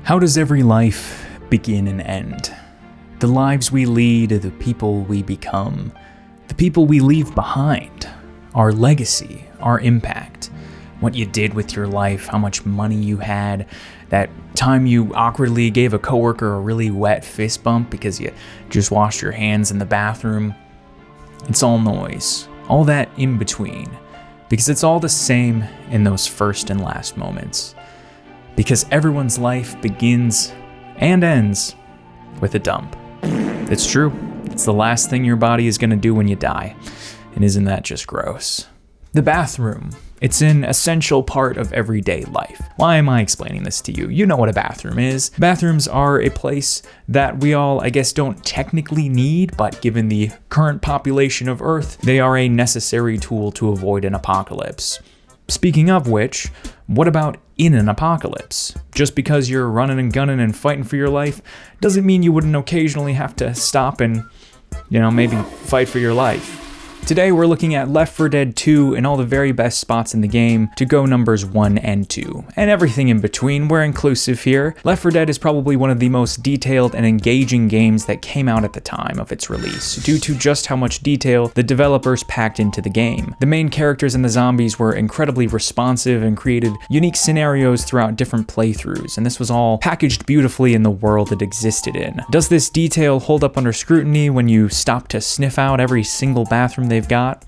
How does every life begin and end? The lives we lead, the people we become, the people we leave behind, our legacy, our impact, what you did with your life, how much money you had, that time you awkwardly gave a coworker a really wet fist bump because you just washed your hands in the bathroom. It's all noise, all that in between, because it's all the same in those first and last moments. Because everyone's life begins and ends with a dump. It's true. It's the last thing your body is going to do when you die. And isn't that just gross? The bathroom. It's an essential part of everyday life. Why am I explaining this to you? You know what a bathroom is. Bathrooms are a place that we all, I guess, don't technically need, but given the current population of Earth, they are a necessary tool to avoid an apocalypse. Speaking of which, what about in an apocalypse? Just because you're running and gunning and fighting for your life doesn't mean you wouldn't occasionally have to stop and, maybe fight for your life. Today we're looking at Leffordeadtoo and all the very best spots in the game to go numbers 1 and 2, and everything in between. We're inclusive here. Left 4 Dead is probably one of the most detailed and engaging games that came out at the time of its release, due to just how much detail the developers packed into the game. The main characters and the zombies were incredibly responsive and created unique scenarios throughout different playthroughs, and this was all packaged beautifully in the world it existed in. Does this detail hold up under scrutiny when you stop to sniff out every single bathroom they've got?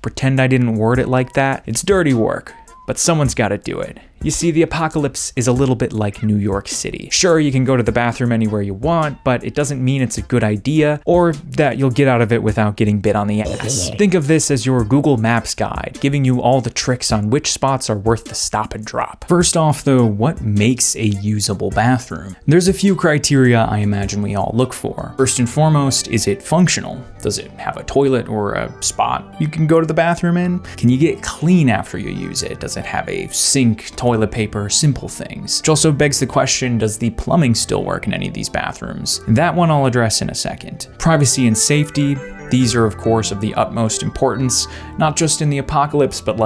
Pretend I didn't word it like that. It's dirty work, but someone's got to do it. You see, the apocalypse is a little bit like New York City. Sure, you can go to the bathroom anywhere you want, but it doesn't mean it's a good idea or that you'll get out of it without getting bit on the ass. Think of this as your Google Maps guide, giving you all the tricks on which spots are worth the stop and drop. First off though, what makes a usable bathroom? There's a few criteria I imagine we all look for. First and foremost, is it functional? Does it have a toilet or a spot you can go to the bathroom in? Can you get clean after you use it? Does it have a sink, toilet paper, simple things? Which also begs the question, does the plumbing still work in any of these bathrooms? That one I'll address in a second. Privacy and safety, these are of course of the utmost importance, not just in the apocalypse, but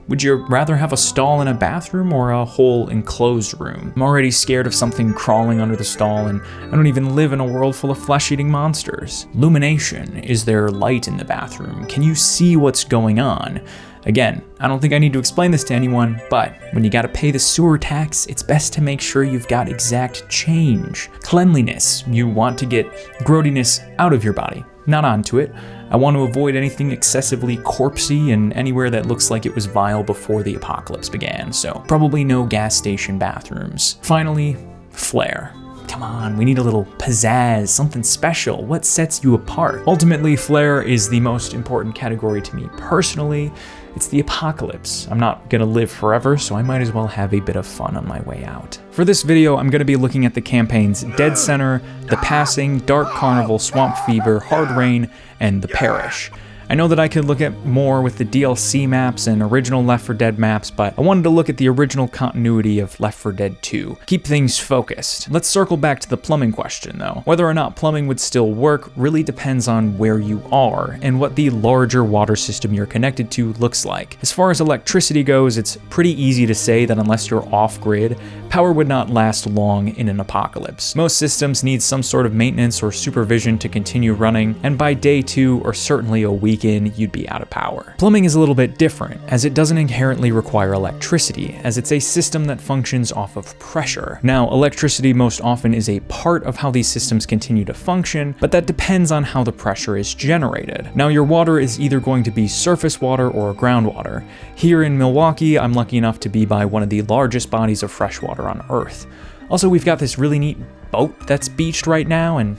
would you rather have a stall in a bathroom or a whole enclosed room? I'm already scared of something crawling under the stall, and I don't even live in a world full of flesh-eating monsters. Illumination, is there light in the bathroom? Can you see what's going on? Again, I don't think I need to explain this to anyone, but when you gotta pay the sewer tax, it's best to make sure you've got exact change. Cleanliness, you want to get grody-ness out of your body, not onto it. I want to avoid anything excessively corpsey and anywhere that looks like it was vile before the apocalypse began, so probably no gas station bathrooms. Finally, flair. Come on, we need a little pizzazz, something special. What sets you apart? Ultimately, flair is the most important category to me personally. It's the apocalypse. I'm not gonna live forever, so I might as well have a bit of fun on my way out. For this video, I'm gonna be looking at the campaigns Dead Center, The Passing, Dark Carnival, Swamp Fever, Hard Rain, and The Parish. I know that I could look at more with the DLC maps and original Left 4 Dead maps, but I wanted to look at the original continuity of Left 4 Dead 2. Keep things focused. Let's circle back to the plumbing question though. Whether or not plumbing would still work really depends on where you are and what the larger water system you're connected to looks like. As far as electricity goes, it's pretty easy to say that unless you're off-grid, power would not last long in an apocalypse. Most systems need some sort of maintenance or supervision to continue running, and by day 2 or certainly a week in, you'd be out of power. Plumbing is a little bit different, as it doesn't inherently require electricity, as it's a system that functions off of pressure. Now, electricity most often is a part of how these systems continue to function, but that depends on how the pressure is generated. Now, your water is either going to be surface water or groundwater. Here in Milwaukee, I'm lucky enough to be by one of the largest bodies of fresh water on Earth. Also, we've got this really neat boat that's beached right now, and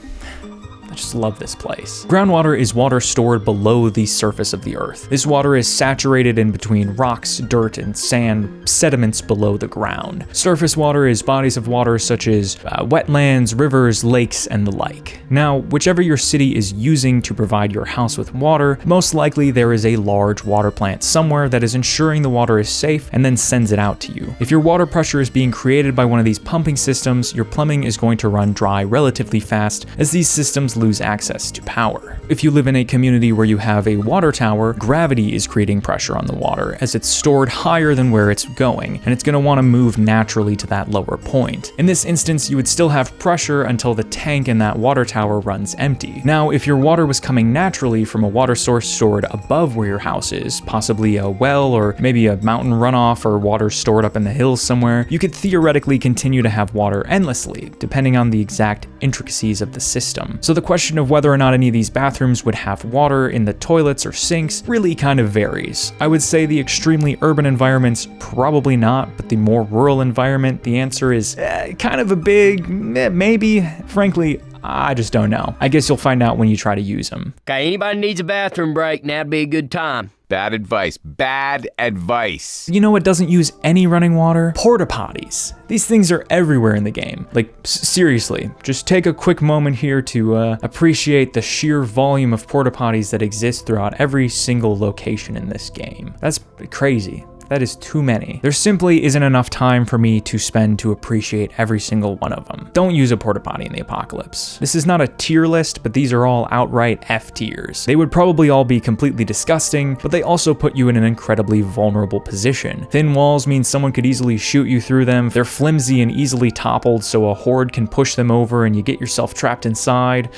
I just love this place. Groundwater is water stored below the surface of the earth. This water is saturated in between rocks, dirt, and sand sediments below the ground. Surface water is bodies of water such as wetlands, rivers, lakes, and the like. Now, whichever your city is using to provide your house with water, most likely there is a large water plant somewhere that is ensuring the water is safe and then sends it out to you. If your water pressure is being created by one of these pumping systems, your plumbing is going to run dry relatively fast, as these systems lose access to power. If you live in a community where you have a water tower, gravity is creating pressure on the water as it's stored higher than where it's going, and it's going to want to move naturally to that lower point. In this instance, you would still have pressure until the tank in that water tower runs empty. Now, if your water was coming naturally from a water source stored above where your house is, possibly a well or maybe a mountain runoff or water stored up in the hills somewhere, you could theoretically continue to have water endlessly, depending on the exact intricacies of the system. So the question of whether or not any of these bathrooms would have water in the toilets or sinks really kind of varies. I would say the extremely urban environments, probably not, but the more rural environment, the answer is kind of a big maybe. Frankly, I just don't know. I guess you'll find out when you try to use them. Okay, anybody needs a bathroom break, now'd be a good time. Bad advice. Bad advice. You know what doesn't use any running water? Porta-potties. These things are everywhere in the game. Like, seriously, just take a quick moment here to appreciate the sheer volume of porta-potties that exist throughout every single location in this game. That's crazy. That is too many. There simply isn't enough time for me to spend to appreciate every single one of them. Don't use a porta potty in the apocalypse. This is not a tier list, but these are all outright F tiers. They would probably all be completely disgusting, but they also put you in an incredibly vulnerable position. Thin walls mean someone could easily shoot you through them. They're flimsy and easily toppled, so a horde can push them over and you get yourself trapped inside.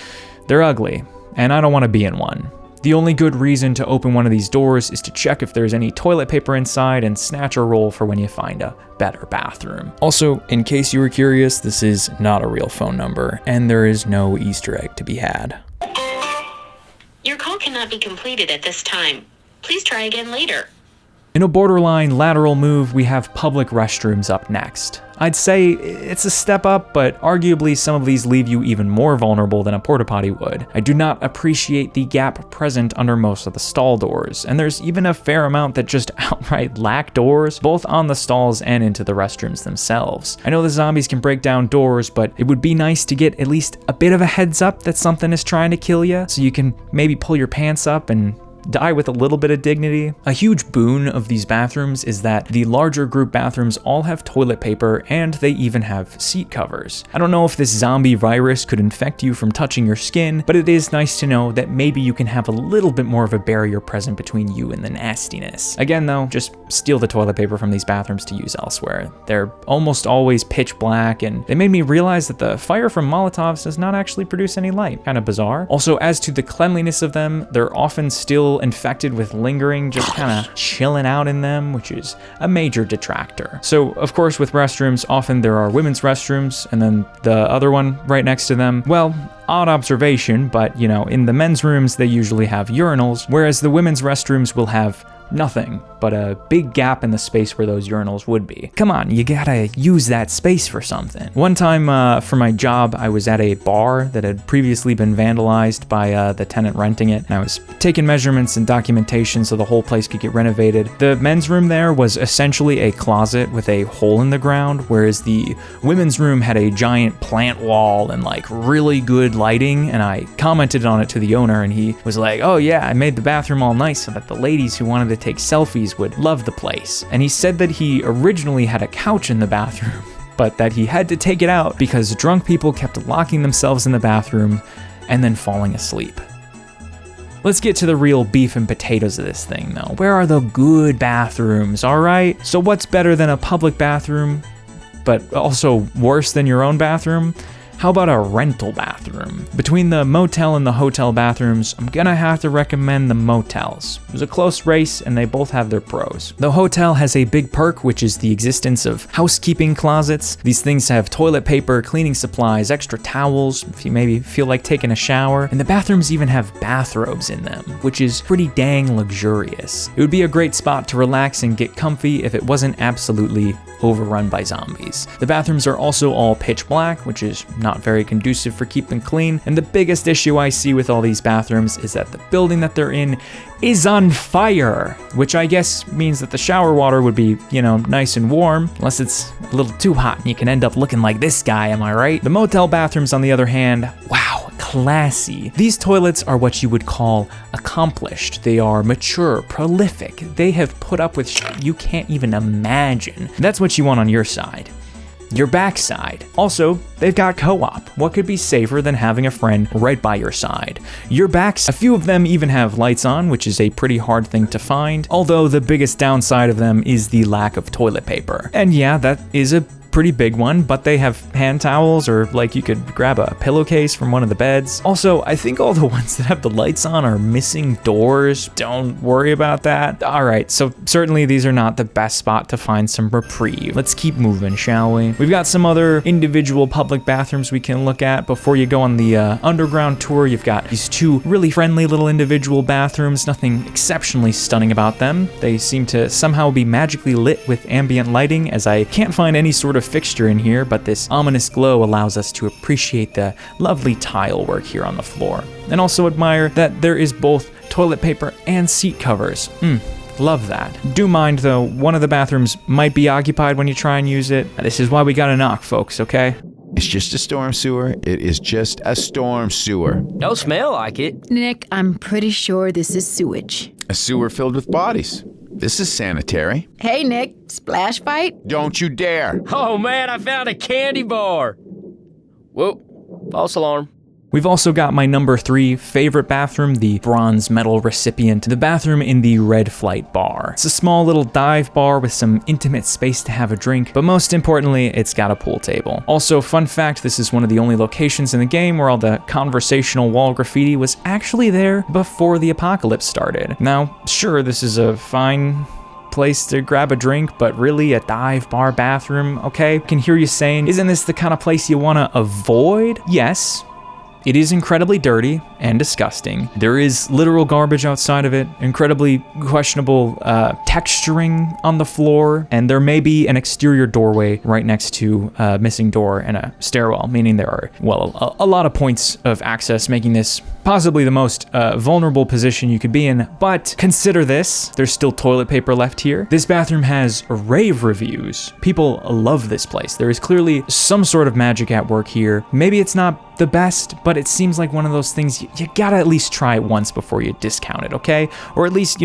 They're ugly, and I don't want to be in one. The only good reason to open one of these doors is to check if there's any toilet paper inside and snatch a roll for when you find a better bathroom. Also, in case you were curious, this is not a real phone number, and there is no Easter egg to be had. Your call cannot be completed at this time. Please try again later. In a borderline lateral move, we have public restrooms up next. I'd say it's a step up, but arguably some of these leave you even more vulnerable than a porta potty would. I do not appreciate the gap present under most of the stall doors, and there's even a fair amount that just outright lack doors, both on the stalls and into the restrooms themselves. I know the zombies can break down doors, but it would be nice to get at least a bit of a heads up that something is trying to kill you, so you can maybe pull your pants up and die with a little bit of dignity. A huge boon of these bathrooms is that the larger group bathrooms all have toilet paper and they even have seat covers. I don't know if this zombie virus could infect you from touching your skin, but it is nice to know that maybe you can have a little bit more of a barrier present between you and the nastiness. Again though, just steal the toilet paper from these bathrooms to use elsewhere. They're almost always pitch black, and they made me realize that the fire from Molotovs does not actually produce any light. Kind of bizarre. Also, as to the cleanliness of them, they're often still infected with lingering, just kind of chilling out in them, which is a major detractor. So of course with restrooms, often there are women's restrooms, and then the other one right next to them, well, odd observation, but you know, in the men's rooms they usually have urinals, whereas the women's restrooms will have nothing but a big gap in the space where those urinals would be. Come on, you gotta use that space for something. One time for my job, I was at a bar that had previously been vandalized by the tenant renting it, and I was taking measurements and documentation so the whole place could get renovated. The men's room there was essentially a closet with a hole in the ground, whereas the women's room had a giant plant wall and like really good lighting, and I commented on it to the owner, and he was like, oh yeah, I made the bathroom all nice so that the ladies who wanted to take selfies would love the place. And he said that he originally had a couch in the bathroom, but that he had to take it out because drunk people kept locking themselves in the bathroom and then falling asleep. Let's get to the real beef and potatoes of this thing though. Where are the good bathrooms, alright? So what's better than a public bathroom, but also worse than your own bathroom? How about a rental bathroom? Between the motel and the hotel bathrooms, I'm gonna have to recommend the motels. It was a close race and they both have their pros. The hotel has a big perk, which is the existence of housekeeping closets. These things have toilet paper, cleaning supplies, extra towels, if you maybe feel like taking a shower, and the bathrooms even have bathrobes in them, which is pretty dang luxurious. It would be a great spot to relax and get comfy if it wasn't absolutely overrun by zombies. The bathrooms are also all pitch black, which is not very conducive for keeping clean, and the biggest issue I see with all these bathrooms is that the building that they're in is on fire, which I guess means that the shower water would be, you know, nice and warm, unless it's a little too hot and you can end up looking like this guy, am I right? The motel bathrooms, on the other hand, wow, classy. These toilets are what you would call accomplished. They are mature, prolific. They have put up with shit you can't even imagine. That's what you want on your side. your backside. Also, they've got co-op. What could be safer than having a friend right by your side? Your backs, a few of them even have lights on, which is a pretty hard thing to find, although the biggest downside of them is the lack of toilet paper. And yeah, that is a pretty big one, but they have hand towels, or like you could grab a pillowcase from one of the beds. Also, I think all the ones that have the lights on are missing doors. Don't worry about that. All right, so certainly these are not the best spot to find some reprieve. Let's keep moving, shall we? We've got some other individual public bathrooms we can look at before you go on the underground tour. You've got these two really friendly little individual bathrooms, nothing exceptionally stunning about them. They seem to somehow be magically lit with ambient lighting, as I can't find any sort of fixture in here, but this ominous glow allows us to appreciate the lovely tile work here on the floor. And also admire that there is both toilet paper and seat covers. Love that. Do mind though, one of the bathrooms might be occupied when you try and use it. This is why we gotta knock, folks, okay? It's just a storm sewer. It is just a storm sewer. Don't smell like it. Nick, I'm pretty sure this is sewage. A sewer filled with bodies. This is sanitary. Hey, Nick, splash fight? Don't you dare. Oh man, I found a candy bar. Whoa, false alarm. We've also got my number 3 favorite bathroom, the bronze medal recipient, the bathroom in the Red Flight bar. It's a small little dive bar with some intimate space to have a drink, but most importantly, it's got a pool table. Also, fun fact, this is one of the only locations in the game where all the conversational wall graffiti was actually there before the apocalypse started. Now, sure, this is a fine place to grab a drink, but really a dive bar bathroom, okay? I can hear you saying, isn't this the kind of place you want to avoid? Yes. It is incredibly dirty and disgusting. There is literal garbage outside of it, incredibly questionable texturing on the floor, and there may be an exterior doorway right next to a missing door and a stairwell, meaning there are, well, a lot of points of access, making this possibly the most vulnerable position you could be in. But consider this, there's still toilet paper left here. This bathroom has rave reviews. People love this place. There is clearly some sort of magic at work here. Maybe it's not the best, but it seems like one of those things you gotta at least try it once before you discount it, okay? Or at least,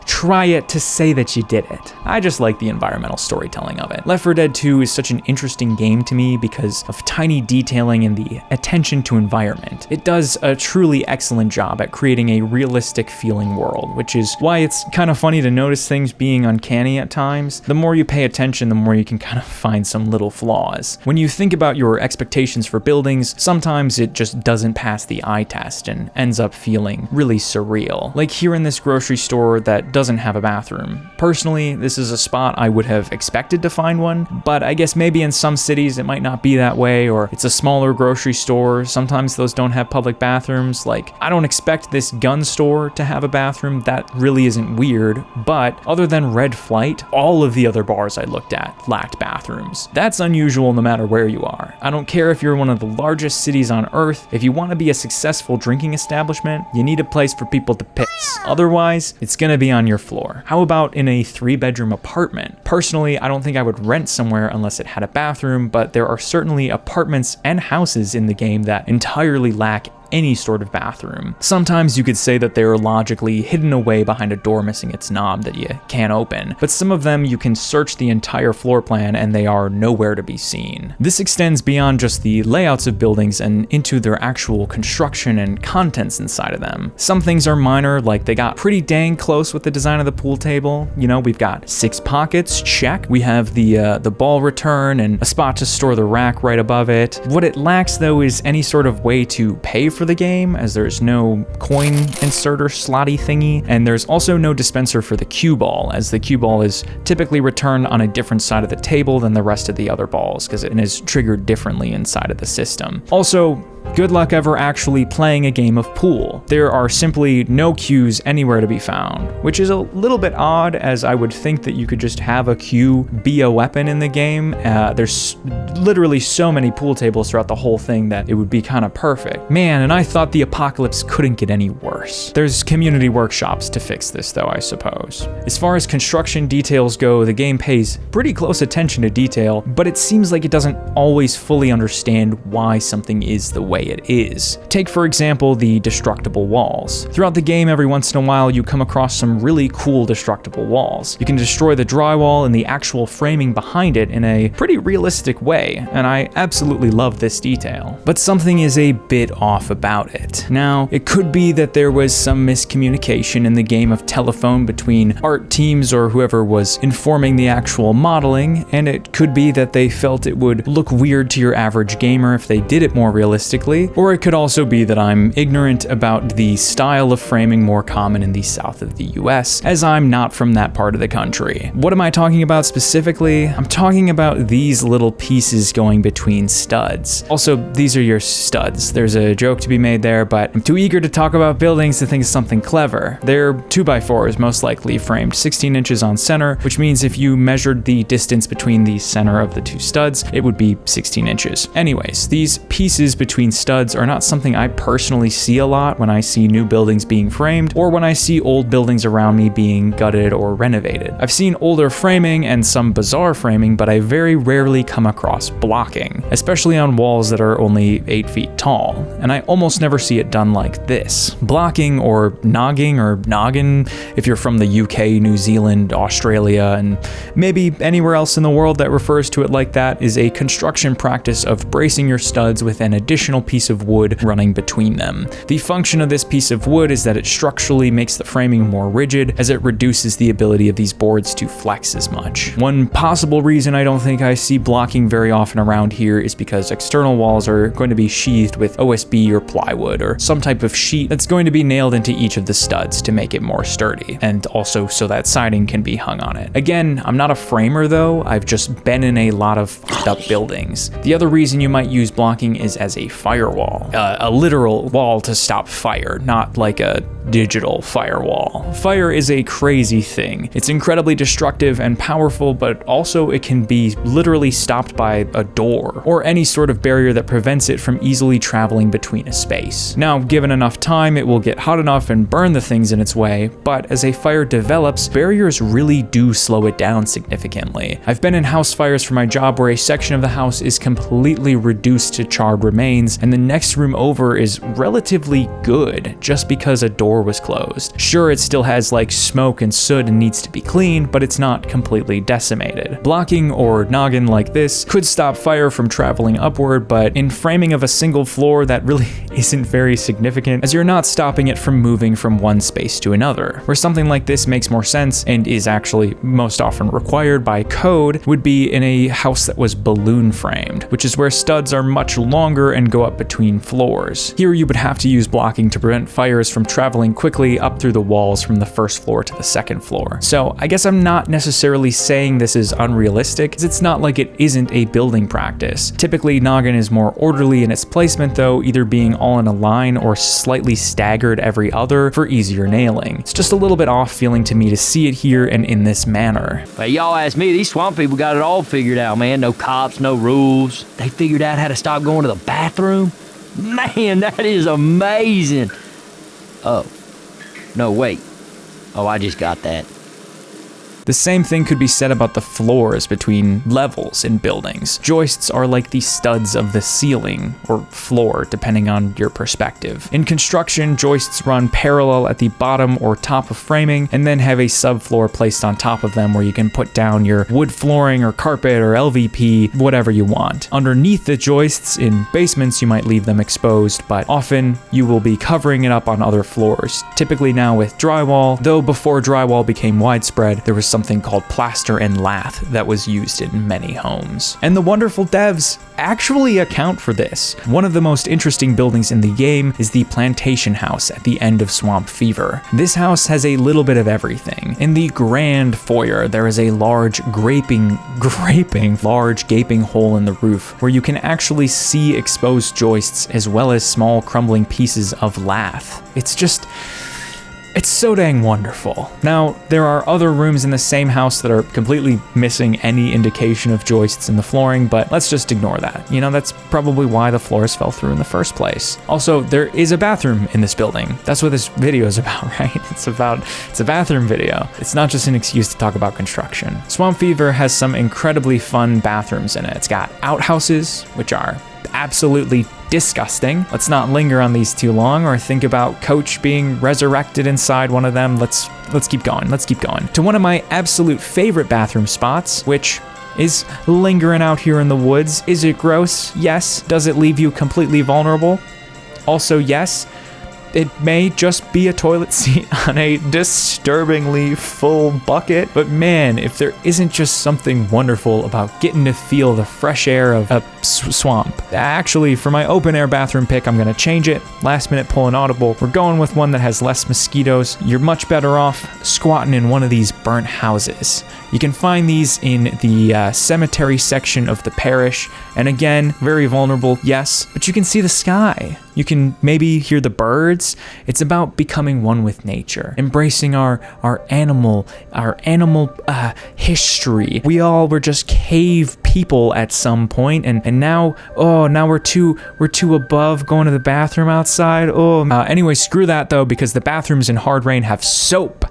try it to say that you did it. I just like the environmental storytelling of it. Leffordeadtoo is such an interesting game to me because of tiny detailing and the attention to environment. It does a truly excellent job at creating a realistic feeling world, which is why it's kind of funny to notice things being uncanny at times. The more you pay attention, the more you can kind of find some little flaws. When you think about your expectations for buildings, sometimes it just doesn't pass the eye test and ends up feeling really surreal. Like here in this grocery store that doesn't have a bathroom. Personally, this is a spot I would have expected to find one, but I guess maybe in some cities it might not be that way, or it's a smaller grocery store. Sometimes those don't have public bathrooms. Like, I don't expect this gun store to have a bathroom. That really isn't weird, but other than Red Flight, all of the other bars I looked at lacked bathrooms. That's unusual no matter where you are. I don't care if you're one of the largest cities on Earth. If you want to be a successful drinking establishment, you need a place for people to piss. Otherwise, it's gonna be on your floor. How about in a 3-bedroom apartment? Personally, I don't think I would rent somewhere unless it had a bathroom, but there are certainly apartments and houses in the game that entirely lack any sort of bathroom. Sometimes you could say that they are logically hidden away behind a door missing its knob that you can't open, but some of them you can search the entire floor plan and they are nowhere to be seen. This extends beyond just the layouts of buildings and into their actual construction and contents inside of them. Some things are minor, like they got pretty dang close with the design of the pool table. We've got 6 pockets, check. We have the ball return and a spot to store the rack right above it. What it lacks though is any sort of way to pay for the game, as there's no coin inserter slotty thingy, and there's also no dispenser for the cue ball, as the cue ball is typically returned on a different side of the table than the rest of the other balls, because it is triggered differently inside of the system. Also, good luck ever actually playing a game of pool. There are simply no cues anywhere to be found, which is a little bit odd, as I would think that you could just have a cue be a weapon in the game. There's literally so many pool tables throughout the whole thing that it would be kind of perfect. Man, and I thought the apocalypse couldn't get any worse. There's community workshops to fix this though, I suppose. As far as construction details go, the game pays pretty close attention to detail, but it seems like it doesn't always fully understand why something is the way reality it is. Take for example the destructible walls. Throughout the game, every once in a while you come across some really cool destructible walls. You can destroy the drywall and the actual framing behind it in a pretty realistic way, and I absolutely love this detail. But something is a bit off about it. Now, it could be that there was some miscommunication in the game of telephone between art teams or whoever was informing the actual modeling, and it could be that they felt it would look weird to your average gamer if they did it more realistically, or it could also be that I'm ignorant about the style of framing more common in the south of the US, as I'm not from that part of the country. What am I talking about specifically? I'm talking about these little pieces going between studs. Also, these are your studs. There's a joke to be made there, but I'm too eager to talk about buildings to think of something clever. They're 2x4s, most likely framed 16 inches on center, which means if you measured the distance between the center of the two studs, it would be 16 inches. Anyways, these pieces between studs are not something I personally see a lot when I see new buildings being framed, or when I see old buildings around me being gutted or renovated. I've seen older framing and some bizarre framing, but I very rarely come across blocking, especially on walls that are only 8 feet tall, and I almost never see it done like this. Blocking, or nogging, or noggin, if you're from the UK, New Zealand, Australia, and maybe anywhere else in the world that refers to it like that, is a construction practice of bracing your studs with an additional piece of wood running between them. The function of this piece of wood is that it structurally makes the framing more rigid, as it reduces the ability of these boards to flex as much. One possible reason I don't think I see blocking very often around here is because external walls are going to be sheathed with OSB or plywood, or some type of sheet that's going to be nailed into each of the studs to make it more sturdy, and also so that siding can be hung on it. Again, I'm not a framer though, I've just been in a lot of fucked up buildings. The other reason you might use blocking is as a firewall. A literal wall to stop fire, not like a digital firewall. Fire is a crazy thing. It's incredibly destructive and powerful, but also it can be literally stopped by a door, or any sort of barrier that prevents it from easily traveling between a space. Now, given enough time, it will get hot enough and burn the things in its way, but as a fire develops, barriers really do slow it down significantly. I've been in house fires for my job where a section of the house is completely reduced to charred remains, and the next room over is relatively good, just because a door was closed. Sure, it still has like smoke and soot and needs to be cleaned, but it's not completely decimated. Blocking, or noggin like this, could stop fire from traveling upward, but in framing of a single floor, that really isn't very significant, as you're not stopping it from moving from one space to another. Where something like this makes more sense, and is actually most often required by code, would be in a house that was balloon framed, which is where studs are much longer and go up between floors. Here you would have to use blocking to prevent fires from traveling quickly up through the walls from the first floor to the second floor. So I guess I'm not necessarily saying this is unrealistic, as it's not like it isn't a building practice. Typically, noggin is more orderly in its placement though, either being all in a line or slightly staggered every other for easier nailing. It's just a little bit off feeling to me to see it here and in this manner. Hey, y'all ask me, these swamp people got it all figured out, man. No cops, no rules. They figured out how to stop going to the bathroom. Man, that is amazing. Oh, no, wait. Oh, I just got that. The same thing could be said about the floors between levels in buildings. Joists are like the studs of the ceiling, or floor, depending on your perspective. In construction, joists run parallel at the bottom or top of framing, and then have a subfloor placed on top of them where you can put down your wood flooring or carpet or LVP, whatever you want. Underneath the joists, in basements, you might leave them exposed, but often you will be covering it up on other floors. Typically now with drywall, though before drywall became widespread, there was something called plaster and lath that was used in many homes. And the wonderful devs actually account for this. One of the most interesting buildings in the game is the plantation house at the end of Swamp Fever. This house has a little bit of everything. In the grand foyer, there is a large gaping hole in the roof where you can actually see exposed joists as well as small crumbling pieces of lath. It's so dang wonderful. Now, there are other rooms in the same house that are completely missing any indication of joists in the flooring, but let's just ignore that. You know, that's probably why the floors fell through in the first place. Also, there is a bathroom in this building. That's what this video is about, right? It's a bathroom video. It's not just an excuse to talk about construction. Swamp Fever has some incredibly fun bathrooms in it. It's got outhouses, which are absolutely disgusting. Let's not linger on these too long or think about Coach being resurrected inside one of them. Let's keep going. Let's keep going. To one of my absolute favorite bathroom spots, which is lingering out here in the woods. Is it gross? Yes. Does it leave you completely vulnerable? Also, yes. It may just be a toilet seat on a disturbingly full bucket, but man, if there isn't just something wonderful about getting to feel the fresh air of a swamp. Actually, for my open air bathroom pick, I'm gonna change it. Last minute pull an audible. We're going with one that has less mosquitoes. You're much better off squatting in one of these burnt houses. You can find these in the cemetery section of the parish, and again, very vulnerable, yes, but you can see the sky. You can maybe hear the birds. It's about becoming one with nature, embracing our animal history. We all were just cave people at some point, and now we're too above going to the bathroom outside. Anyway, screw that though, because the bathrooms in Hard Rain have soap.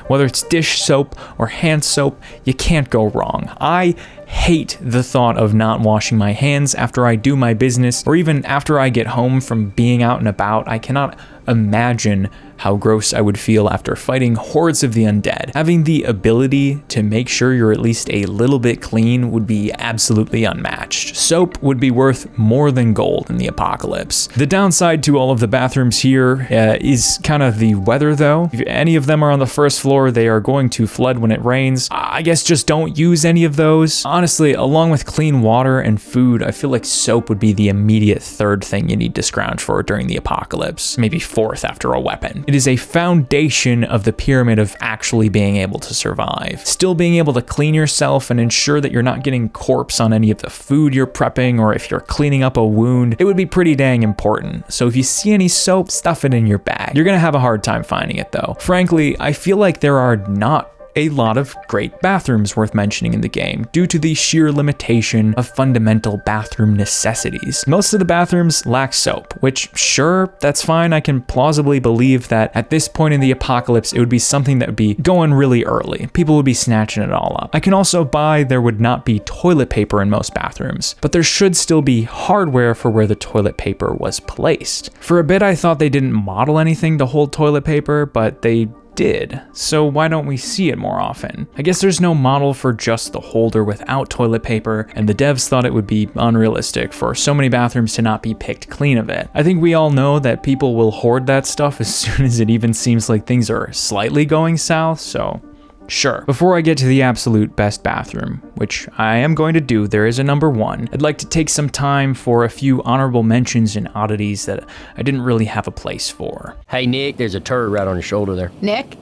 Whether it's dish soap or hand soap, you can't go wrong. I hate the thought of not washing my hands after I do my business, or even after I get home from being out and about. I cannot imagine how gross I would feel after fighting hordes of the undead. Having the ability to make sure you're at least a little bit clean would be absolutely unmatched. Soap would be worth more than gold in the apocalypse. The downside to all of the bathrooms here is kind of the weather though. If any of them are on the first floor, they are going to flood when it rains. I guess just don't use any of those. Honestly, along with clean water and food, I feel like soap would be the immediate third thing you need to scrounge for during the apocalypse. Maybe fourth after a weapon. It is a foundation of the pyramid of actually being able to survive. Still being able to clean yourself and ensure that you're not getting corpse on any of the food you're prepping, or if you're cleaning up a wound, it would be pretty dang important. So if you see any soap, stuff it in your bag. You're gonna have a hard time finding it though. Frankly, I feel like there are not a lot of great bathrooms worth mentioning in the game due to the sheer limitation of fundamental bathroom necessities. Most of the bathrooms lack soap, which sure, that's fine. I can plausibly believe that at this point in the apocalypse, it would be something that would be going really early. People would be snatching it all up. I can also buy there would not be toilet paper in most bathrooms, but there should still be hardware for where the toilet paper was placed. For a bit, I thought they didn't model anything to hold toilet paper, but they did, so why don't we see it more often? I guess there's no model for just the holder without toilet paper, and the devs thought it would be unrealistic for so many bathrooms to not be picked clean of it. I think we all know that people will hoard that stuff as soon as it even seems like things are slightly going south, so sure. Before I get to the absolute best bathroom, which I am going to do, there is a number one, I'd like to take some time for a few honorable mentions and oddities that I didn't really have a place for. Hey, Nick, there's a turd right on your shoulder there. Nick,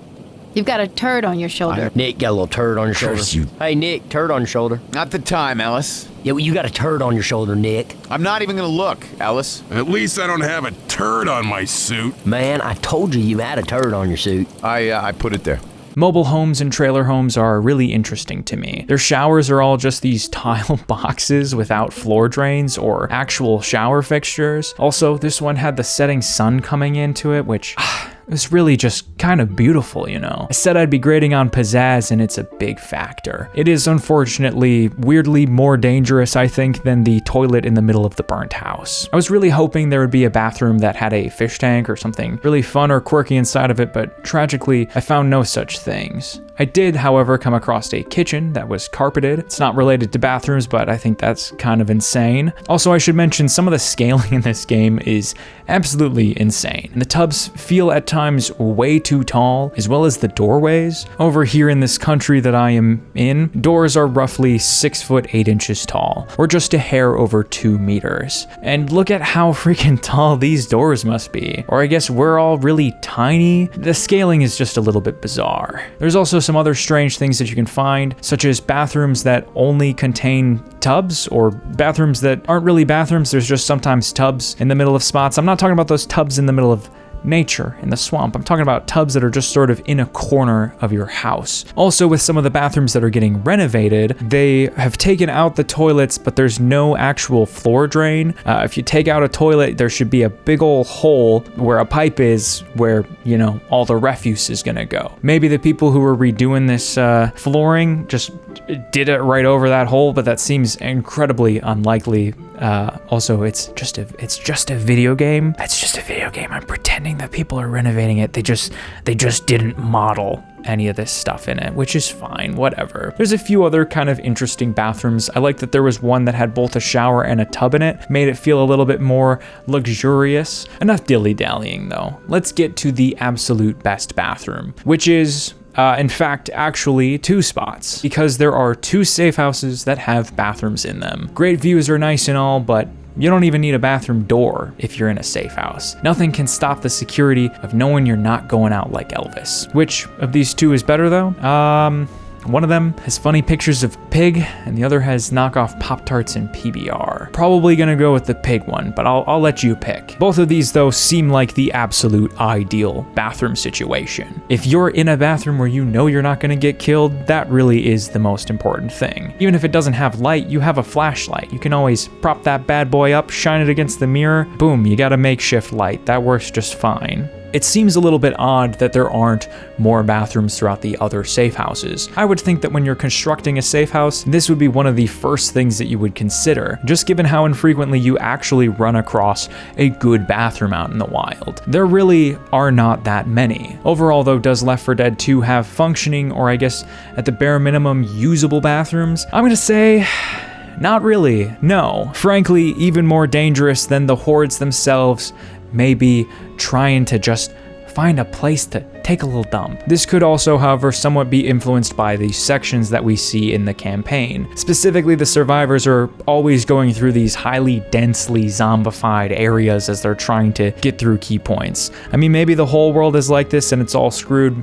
you've got a turd on your shoulder. Nick, got a little turd on your shoulder. Curse you. Hey, Nick, turd on your shoulder. Not the time, Ellis. Yeah, well, you got a turd on your shoulder, Nick. I'm not even gonna look, Ellis. At least I don't have a turd on my suit. Man, I told you had a turd on your suit. I put it there. Mobile homes and trailer homes are really interesting to me. Their showers are all just these tile boxes without floor drains or actual shower fixtures. Also, this one had the setting sun coming into it, which it was really just kind of beautiful, you know. I said I'd be grading on pizzazz, and it's a big factor. It is unfortunately weirdly more dangerous, I think, than the toilet in the middle of the burnt house. I was really hoping there would be a bathroom that had a fish tank or something really fun or quirky inside of it, but tragically, I found no such things. I did, however, come across a kitchen that was carpeted. It's not related to bathrooms, but I think that's kind of insane. Also, I should mention some of the scaling in this game is absolutely insane. And the tubs feel at times way too tall, as well as the doorways. Over here in this country that I am in, doors are roughly 6 foot 8 inches tall, or just a hair over 2 meters. And look at how freaking tall these doors must be. Or I guess we're all really tiny. The scaling is just a little bit bizarre. There's also some other strange things that you can find, such as bathrooms that only contain tubs, or bathrooms that aren't really bathrooms. There's just sometimes tubs in the middle of spots. I'm not talking about those tubs in the middle of nature in the swamp. I'm talking about tubs that are just sort of in a corner of your house. Also, with some of the bathrooms that are getting renovated, they have taken out the toilets, but there's no actual floor drain. If you take out a toilet, there should be a big old hole where a pipe is, where, you know, all the refuse is gonna go. Maybe the people who were redoing this flooring just did it right over that hole, but that seems incredibly unlikely. Also, it's just a video game. It's just a video game. I'm pretending that people are renovating it. They just didn't model any of this stuff in it, which is fine, whatever. There's a few other kind of interesting bathrooms. I like that there was one that had both a shower and a tub in it, made it feel a little bit more luxurious. Enough dilly-dallying though. Let's get to the absolute best bathroom, which is in fact, actually 2 spots, because there are 2 safe houses that have bathrooms in them. Great views are nice and all, but you don't even need a bathroom door if you're in a safe house. Nothing can stop the security of knowing you're not going out like Elvis. Which of these 2 is better though? One of them has funny pictures of pig, and the other has knockoff Pop-Tarts and PBR. Probably gonna go with the pig one, but I'll let you pick. Both of these though seem like the absolute ideal bathroom situation. If you're in a bathroom where you know you're not gonna get killed, that really is the most important thing. Even if it doesn't have light, you have a flashlight. You can always prop that bad boy up, shine it against the mirror, boom, you got a makeshift light. That works just fine. It seems a little bit odd that there aren't more bathrooms throughout the other safe houses. I would think that when you're constructing a safe house, this would be one of the first things that you would consider, just given how infrequently you actually run across a good bathroom out in the wild. There really are not that many. Overall though, does Left 4 Dead 2 have functioning, or I guess at the bare minimum, usable bathrooms? I'm gonna say, not really, no. Frankly, even more dangerous than the hordes themselves, maybe trying to just find a place to take a little dump. This could also, however, somewhat be influenced by the sections that we see in the campaign. Specifically, the survivors are always going through these highly densely zombified areas as they're trying to get through key points. I mean, maybe the whole world is like this and it's all screwed.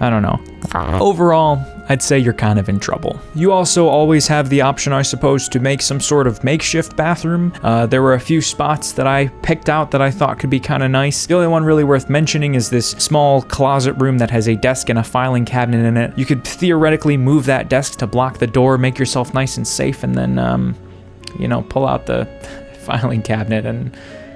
I don't know. Overall, I'd say you're kind of in trouble. You also always have the option, I suppose, to make some sort of makeshift bathroom. There were a few spots that I picked out that I thought could be kind of nice. The only one really worth mentioning is this small closet room that has a desk and a filing cabinet in it. You could theoretically move that desk to block the door, make yourself nice and safe, and then, you know, pull out the filing cabinet.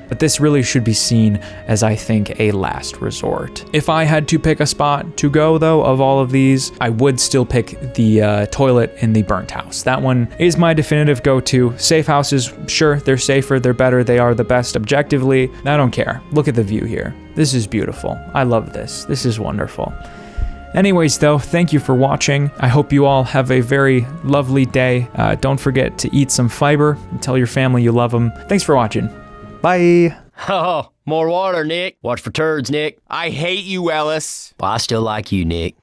But this really should be seen as, I think, a last resort. If I had to pick a spot to go, though, of all of these, I would still pick the toilet in the burnt house. That one is my definitive go-to. Safe houses, sure, they're safer, they're better, they are the best objectively. I don't care. Look at the view here. This is beautiful. I love this. This is wonderful. Anyways, though, thank you for watching. I hope you all have a very lovely day. Don't forget to eat some fiber and tell your family you love them. Thanks for watching. Bye. Oh, more water, Nick. Watch for turds, Nick. I hate you, Ellis. Well, I still like you, Nick.